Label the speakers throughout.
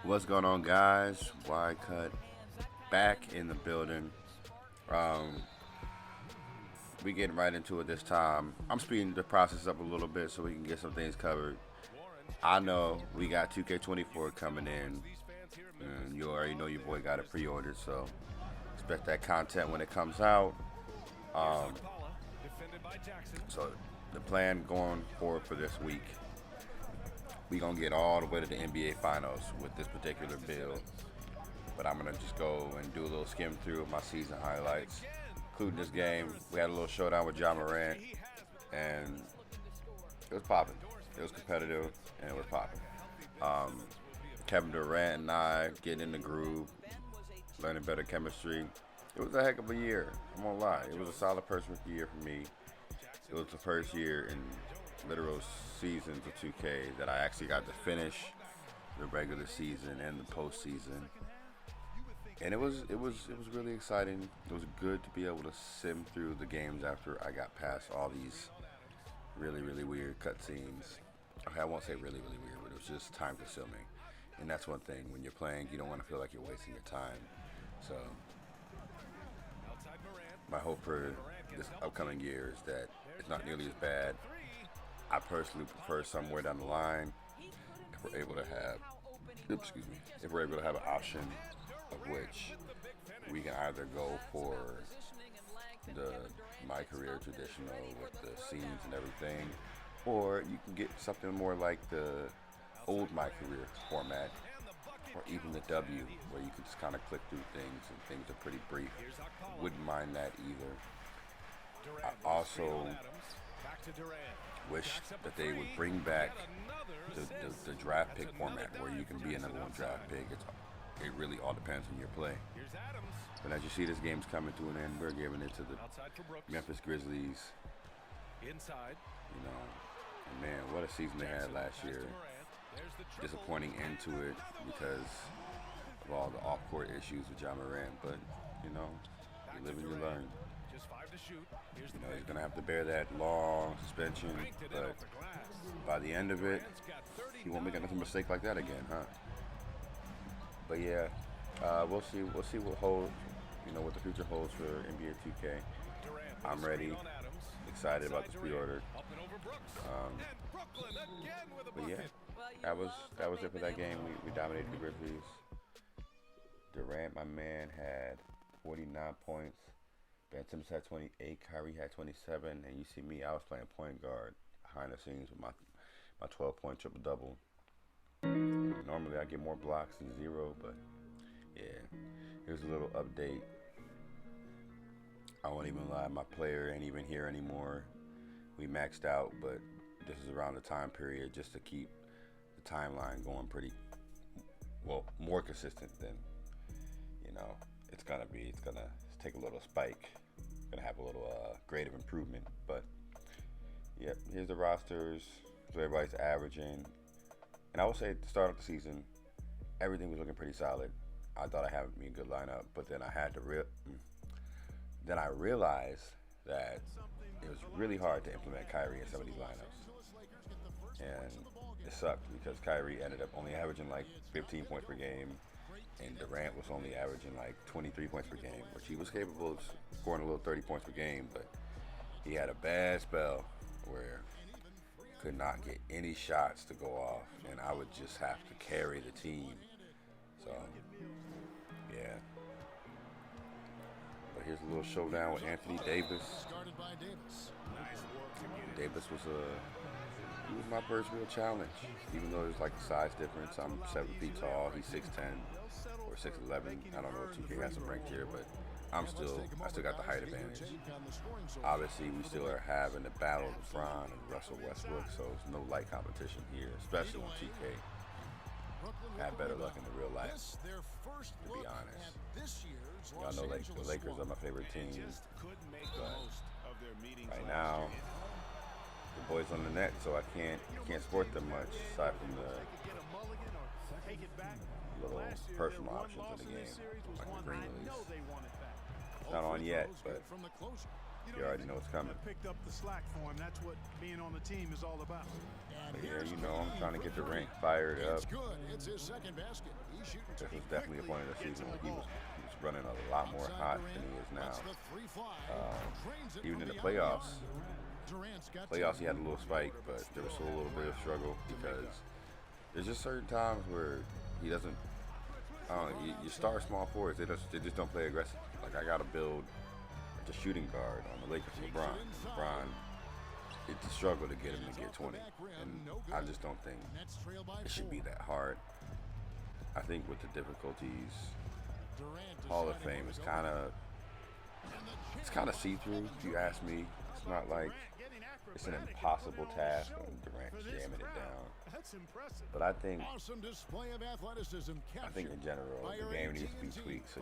Speaker 1: What's going on, guys? Y Cut back in the building. Um, we getting right into it this time. I'm speeding the process up a little bit so we can get some things covered. I know we got 2K24 coming in, and you already know your boy got it pre-ordered, so expect that content when it comes out. Um, so the plan going forward for this week, we gonna get all the way to the NBA Finals with this particular build. But I'm gonna just go and do a little skim through of my season highlights, including this game. We had a little showdown with John Morant, and it was popping. It was competitive, and it was popping. Um, Kevin Durant and I getting in the groove, learning better chemistry. It was a heck of a year. I'm gonna lie. It was a solid first rookie year for me. It was the first year in literal seasons of 2K that I actually got to finish the regular season and the postseason. And it was really exciting. It was good to be able to sim through the games after I got past all these really weird cutscenes. Okay, I won't say really weird, but it was just time consuming. And that's one thing when you're playing, you don't want to feel like you're wasting your time. So my hope for this upcoming year is that it's not nearly as bad. I personally prefer somewhere down the line if we're able to have, excuse me, if we're able to have an option of which we can either go for the MyCareer traditional with the scenes and everything, or you can get something more like the old MyCareer format, or even the W, where you can just kind of click through things and things are pretty brief. Wouldn't mind that either. I also wish that they would bring back the draft pick format where you can be a number one draft pick. It really all depends on your play. But as you see, this game's coming to an end. We're giving it to the Memphis Grizzlies. You know, and man, what a season they had last year. Disappointing end to it because of all the off-court issues with John Morant. But, you know, you live and you learn. You know, he's going to have to bear that long suspension. But by the end of it, he won't make another mistake like that again, huh? But yeah, we'll see. We'll see what holds. You know what the future holds for NBA 2K. I'm ready. Excited about this pre-order. But yeah, that was it for that game. We dominated the Grizzlies. Durant, my man, had 49 points. Ben Simmons had 28. Kyrie had 27. And you see me, I was playing point guard behind the scenes with my 12-point triple double. Normally I get more blocks than zero, but yeah. Here's a little update. I won't even lie, my player ain't even here anymore. We maxed out, but this is around the time period just to keep the timeline going pretty well, more consistent than it's gonna be. It's gonna take a little spike. Gonna have a little grade of improvement, but yep. Here's the rosters. So everybody's averaging. And I would say at the start of the season, everything was looking pretty solid. I thought I had me a good lineup, but then then I realized that it was really hard to implement Kyrie in some of these lineups, and it sucked because Kyrie ended up only averaging like 15 points per game, and Durant was only averaging like 23 points per game, which he was capable of scoring a little 30 points per game, but he had a bad spell where could not get any shots to go off, and I would just have to carry the team. So, yeah. But here's a little showdown with Anthony Davis. Davis he was my first real challenge, even though there's like a size difference. I'm 7 feet tall, he's 6'10", or 6'11". I don't know if 2K has him ranked here, but I still got the height advantage. Obviously, we still are having the battle of LeBron and Russell Westbrook, so there's no light competition here, especially on 2K. Had better luck in the real life, to be honest. Y'all know the Lakers are my favorite team, but right now, the boys on the net, so I can't support them much, aside from the little personal options in the game, like the green release. It's not on yet, but you already know what's coming.
Speaker 2: Picked up the slack for him. That's what being on the team is all about.
Speaker 1: Yeah, you know, I'm trying to get the rank fired up. This was definitely a point of the season where he was running a lot more hot than he is now. Even in the playoffs, he had a little spike, but there was still a little bit of struggle because there's just certain times where he doesn't. You start small forwards, they just don't play aggressive. Like, I got to build the shooting guard on the Lakers. LeBron, it's a struggle to get him to get 20, and I just don't think it should be that hard. I think with the difficulties, Hall of Fame is kind of see-through. If you ask me, it's not like it's an impossible task when Durant's jamming it down. But I think in general, the game needs to be tweaked so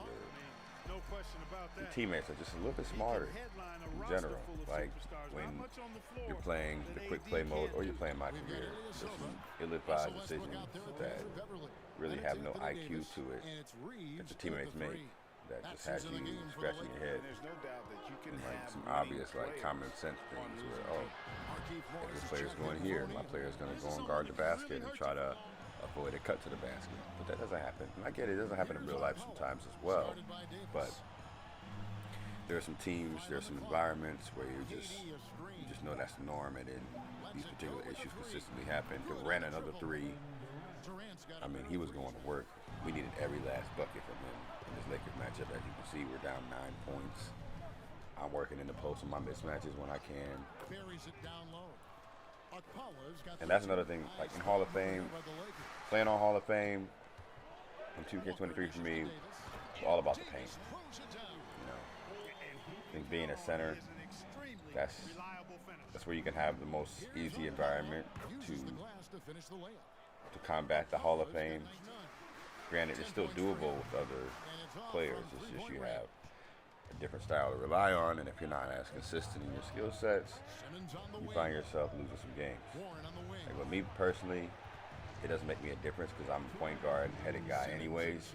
Speaker 1: your teammates are just a little bit smarter in general. Like when you're playing the quick play mode or you're playing MyCareer, there's some ill-advised decisions that really have no IQ to it that the teammates make that just has you scratching your head. And like some obvious like common sense things where, if this player's going here, my player's going to go and guard the basket and try to avoid a cut to the basket. But that doesn't happen. And I get it doesn't happen in real life sometimes as well. But there are some teams, there are some environments where you just know that's the norm, and then these particular issues consistently happen. Durant another three. I mean, he was going to work. We needed every last bucket from him in this Lakers matchup. As you can see, we're down 9 points. I'm working in the post on my mismatches when I can. And that's another thing, like in Hall of Fame, playing on Hall of Fame on 2K23 for me, it's all about the paint. You know, I think being a center, that's where you can have the most easy environment to combat the Hall of Fame. Granted, it's still doable with other players. It's just you have a different style to rely on, and if you're not as consistent in your skill sets, you find yourself losing some games. Like with me personally, it doesn't make me a difference because I'm a point guard and headed guy anyways.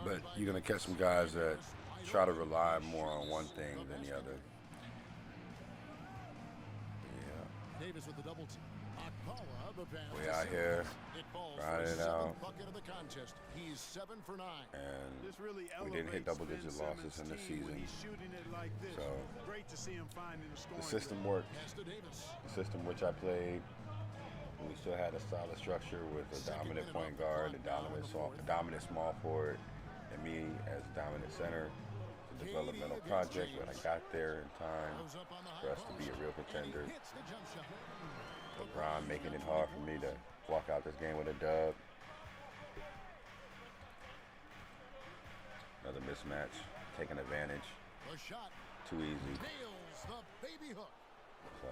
Speaker 1: But you're going to catch some guys that try to rely more on one thing than the other. Yeah. We out here grinding it out, and we didn't hit double-digit losses in the season. So the system worked. The system which I played, we still had a solid structure with a dominant point guard, a dominant small forward, and me as dominant center. It's a developmental project, but I got there in time for us to be a real contender. LeBron making it hard for me to walk out this game with a dub. Another mismatch, taking advantage. Too easy. So,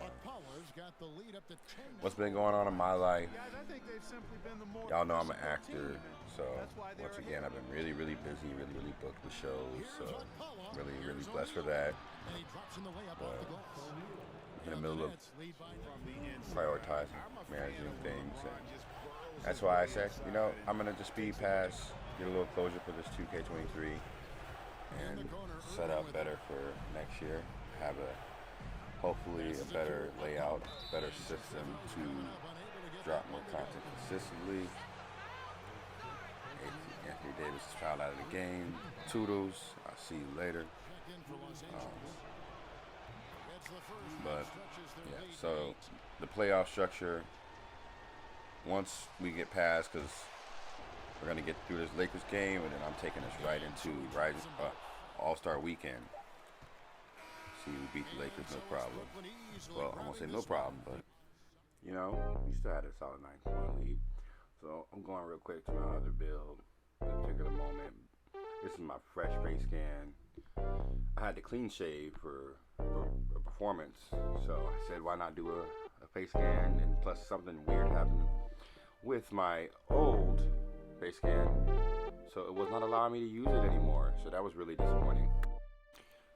Speaker 1: what's been going on in my life? Y'all know I'm an actor, so once again, I've been really, really busy, really, really booked with shows. So, really, really blessed for that. But in the middle of prioritizing, managing things, and that's why I said, you know, I'm gonna just speed pass, get a little closure for this 2K23, and set up better for next year. Have hopefully a better layout, better system to drop more content consistently. Anthony Davis is fouled out of the game. Toodles. I'll see you later. But yeah, so the playoff structure, once we get past, because we're going to get through this Lakers game, and then I'm taking us right into All-Star weekend. See, we beat the Lakers, no problem. Well, I won't say no problem, but, you know, we still had a solid 9-point lead. So I'm going real quick to my other build at a particular moment. This is my fresh face scan. I had to clean shave for a performance, so I said, why not do a face scan? And plus something weird happened with my old face scan, so it was not allowing me to use it anymore, so that was really disappointing.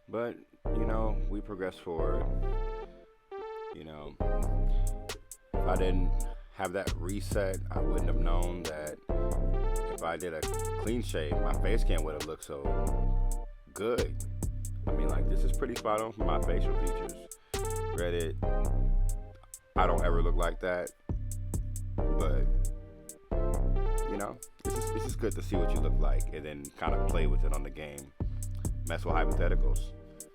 Speaker 1: But, you know, we progressed forward. You know, if I didn't have that reset, I wouldn't have known that if I did a clean shave, my face scan would have looked so good. I mean, like, this is pretty spot on for my facial features. Reddit, I don't ever look like that. you know, it's just good to see what you look like and then kind of play with it on the game. Mess with hypotheticals.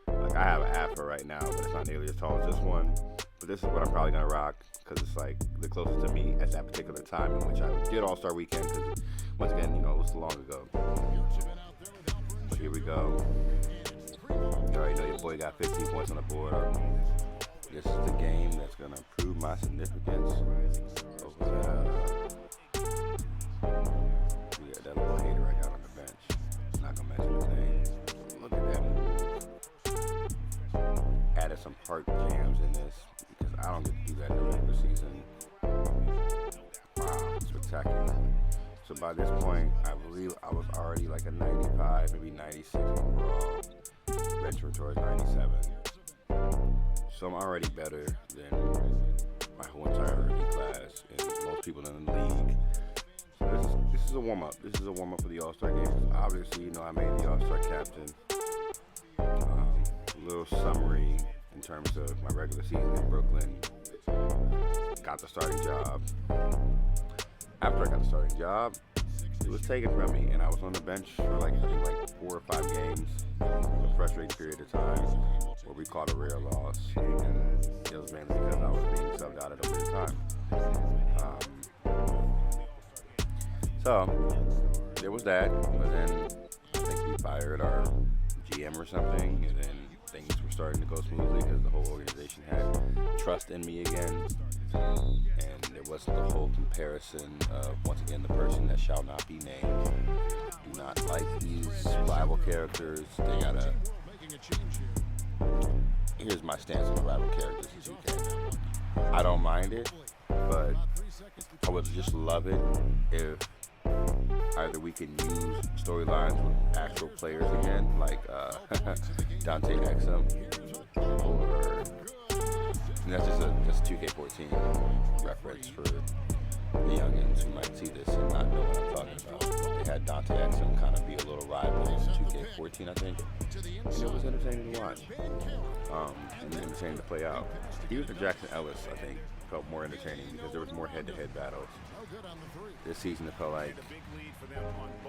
Speaker 1: Like I have an afro right now, but it's not nearly as tall as this one. But this is what I'm probably gonna rock because it's like the closest to me at that particular time in which I did All-Star Weekend. Because once again, you know, it was so long ago. But here we go. You already know your boy got 15 points on the board. This is the game that's gonna prove my significance over that little hater I got on the bench. Not gonna mention his name. Look at that move. Added some park jams in this because I don't get to do that in the regular season. Wow, spectacular. So by this point, I believe I was already like a 95, maybe 96 overall. Venturing towards 97. So I'm already better than my whole entire rookie class and most people in the league. So this is a warm-up. This is a warm-up for the All-Star game. Obviously, you know, I made the All-Star captain. A little summary in terms of my regular season in Brooklyn. Got the starting job. After I got the starting job, it was taken from me, and I was on the bench for I think 4 or 5 games. A frustrating period of time where we caught a rare loss, and it was mainly because I was being subbed out at a weird time. So there was that, but then I think we fired our GM or something, and then things were starting to go smoothly because the whole organization had trust in me again, and there wasn't the whole comparison of, once again, the person that shall not be named. Do not like these rival characters. They gotta. Here's my stance on the rival characters in 2K. I don't mind it, but I would just love it if either we can use storylines with actual players again, like Dante Exum, or and that's just 2K14 reference for the youngins who might see this and not know what I'm talking about. They had Dante Exum kind of be a little rival in 2K14, I think, and it was entertaining to watch, and entertaining to play out. Even for Jackson Ellis, I think, felt more entertaining because there was more head-to-head battles. This season it felt like,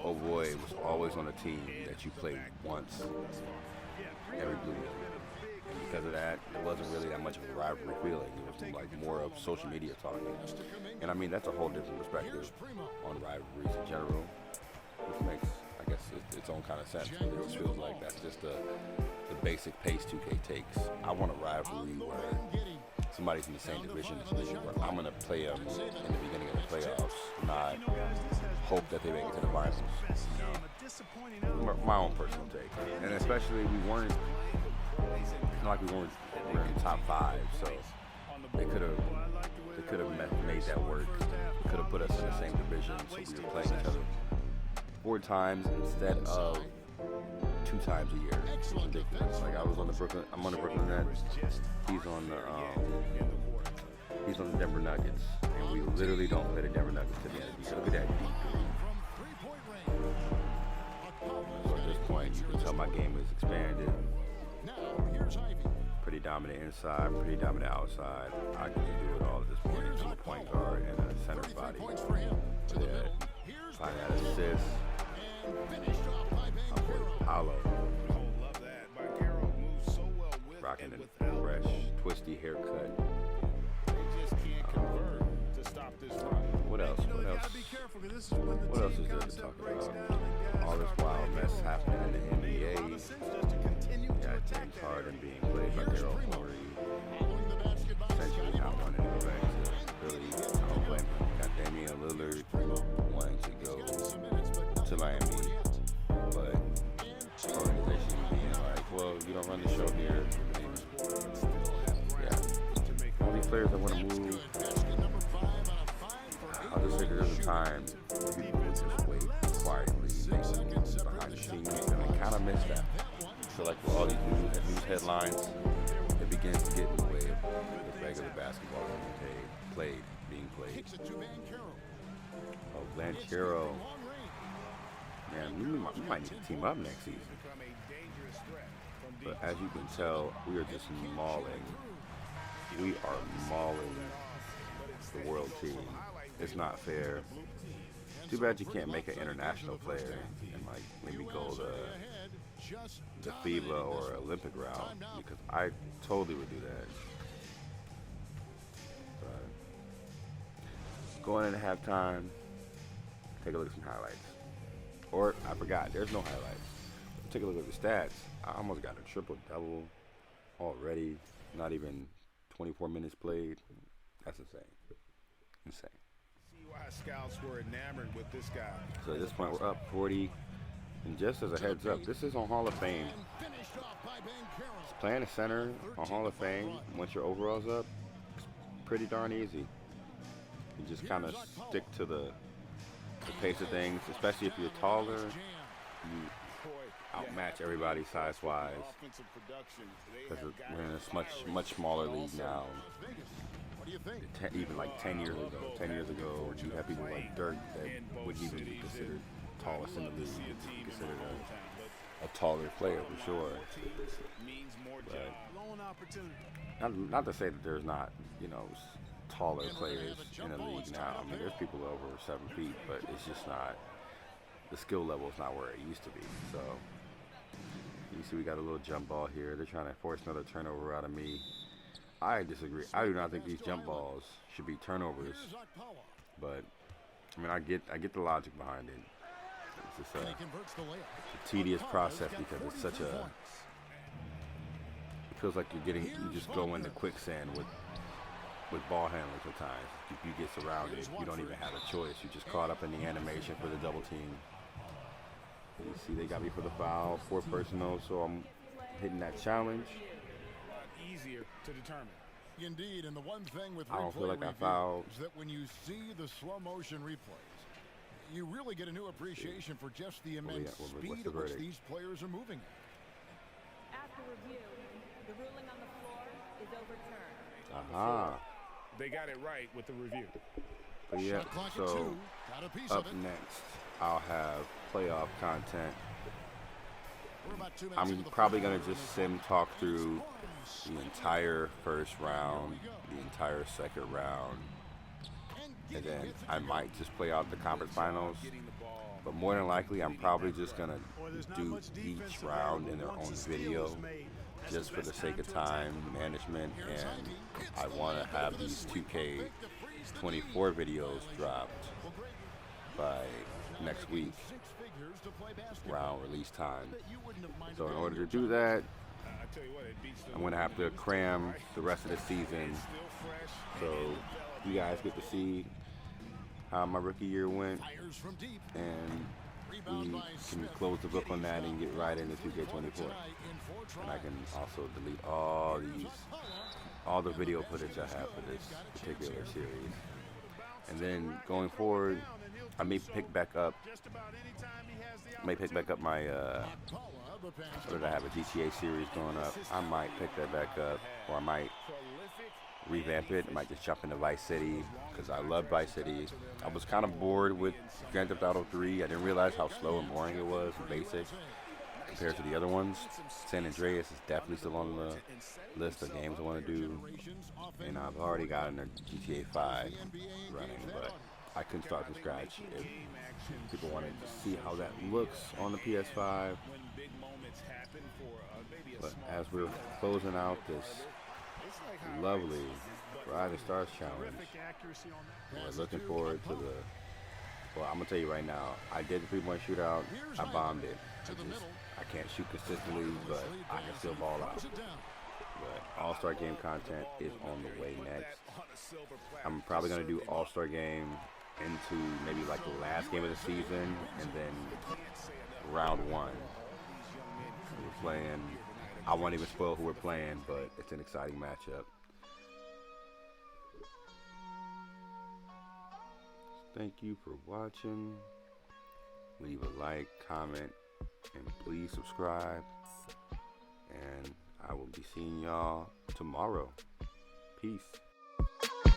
Speaker 1: oh boy, it was always on a team that you played once every blue year. And because of that, it wasn't really that much of a rivalry feeling. It was like more of social media talking. And I mean, that's a whole different perspective on rivalries in general, which makes, I guess, its own kind of sense. But it just feels like that's just the basic pace 2K takes. I want a rivalry where somebody's in the same division as me, where I'm going to play them in the beginning of the playoffs, not hope that they make it to the finals. You know? My own personal take. And especially, we weren't, it's not like we weren't in the top 5, so they could have made that work. They could have put us in the same division, so we were playing each other 4 times instead of 2 times a year. It's ridiculous. Like I'm on the Brooklyn Nets. He's on the Denver Nuggets, and we literally don't play the Denver Nuggets to the end of the year. Look at that deep three. So at this point, you can tell my game is expanded. Pretty dominant inside, pretty dominant outside. I can do it all at this point. I'm a point guard and a center body. Yeah, find that assist. I'm for Apollo. Rocking a fresh, twisty haircut. What else? What else is there to talk about? All this wild mess happening in the NBA. Yeah, James Harden being played by Daryl Morey. Essentially not wanting to go back to Philly. I don't blame him. Got Damian Lillard wanting to go to Miami, but the organization being like, well, you don't run the show here. Yeah. All these players that want to move, I'll just say there's a time where people will just wait quietly, making moves behind the scenes, and I kind of miss that. So like with all these news headlines, it begins to get in the way of the regular basketball being played. Oh, Banchero. Man, we might need to team up next season. But as you can tell, we are just mauling. We are mauling the world team. It's not fair. Too bad you can't make an international player and like maybe go the FIBA or Olympic route, because I totally would do that. But going into halftime, take a look at some highlights. Or I forgot, there's no highlights. Take a look at the stats. I almost got a triple-double already. Not even 24 minutes played. That's insane. Insane.
Speaker 2: See why scouts were enamored with this guy.
Speaker 1: So at this point, we're up 40. And just as a heads up, this is on Hall of Fame. Playing a center on Hall of Fame, once your overall's up, it's pretty darn easy. You just kind of stick to the pace of things, especially if you're taller. You outmatch everybody size-wise. Because we're in a much smaller league now. Even like 10 years ago, you have people like Dirk that wouldn't even be considered tallest in the league. Would be considered a taller player for sure. But not to say that there's not, taller players in the league now. I mean, there's people over 7 feet, but it's just not, the skill level is not where it used to be. So you see we got a little jump ball here. They're trying to force another turnover out of me. I disagree. I do not think these jump balls should be turnovers. But I mean, I get the logic behind it. It's just a tedious process because it's such a, it feels like you just go into quicksand with ball handling sometimes. If you get surrounded, you don't even have a choice. You're just caught up in the animation for the double team. You see they got me for the foul, 4 personal, so I'm hitting that challenge.
Speaker 2: Easier to determine.
Speaker 3: Indeed, and the one thing with
Speaker 1: I don't feel like I fouled.
Speaker 3: Is that when you see the slow motion replays, you really get a new appreciation for just the immense speed at which these players are moving.
Speaker 4: After review, the ruling on the floor is overturned.
Speaker 1: Aha.
Speaker 2: They got it right with the review.
Speaker 1: But yeah, so up next, I'll have playoff content. I'm probably going to just talk through the entire first round, the entire second round, and then I might just play out the conference finals. But more than likely, I'm probably just going to do each round in their own video, just for the sake of time management, and I want to have these 2K24 videos dropped by next week, round release time. So in order to do that, I'm going to have to cram the rest of the season, so you guys get to see how my rookie year went, and we can close the book on that and get right into 2K24. And I can also delete all the video footage I have for this particular series. And then going forward, I may pick back up my so that I have a GTA series going up. I might pick that back up, or I might revamp it. I might just jump into Vice City, because I love Vice City. I was kind of bored with Grand Theft Auto 3. I didn't realize how slow and boring it was and basic compared to the other ones. San Andreas is definitely still on the list of games I want to do, and I've already gotten a GTA 5 running, but I couldn't start from scratch. If people wanted to see how that looks on the PS5. But as we're closing out this lovely Rising Stars challenge, we're looking forward to well, I'm going to tell you right now, I did the 3-point shootout, I bombed it. I can't shoot consistently, but I can still ball out. But All-Star Game content is on the way next. I'm probably going to do All-Star Game into maybe like the last game of the season, and then round 1. We're playing, I won't even spoil who we're playing, but it's an exciting matchup. Thank you for watching. Leave a like, comment, and please subscribe. And I will be seeing y'all tomorrow. Peace.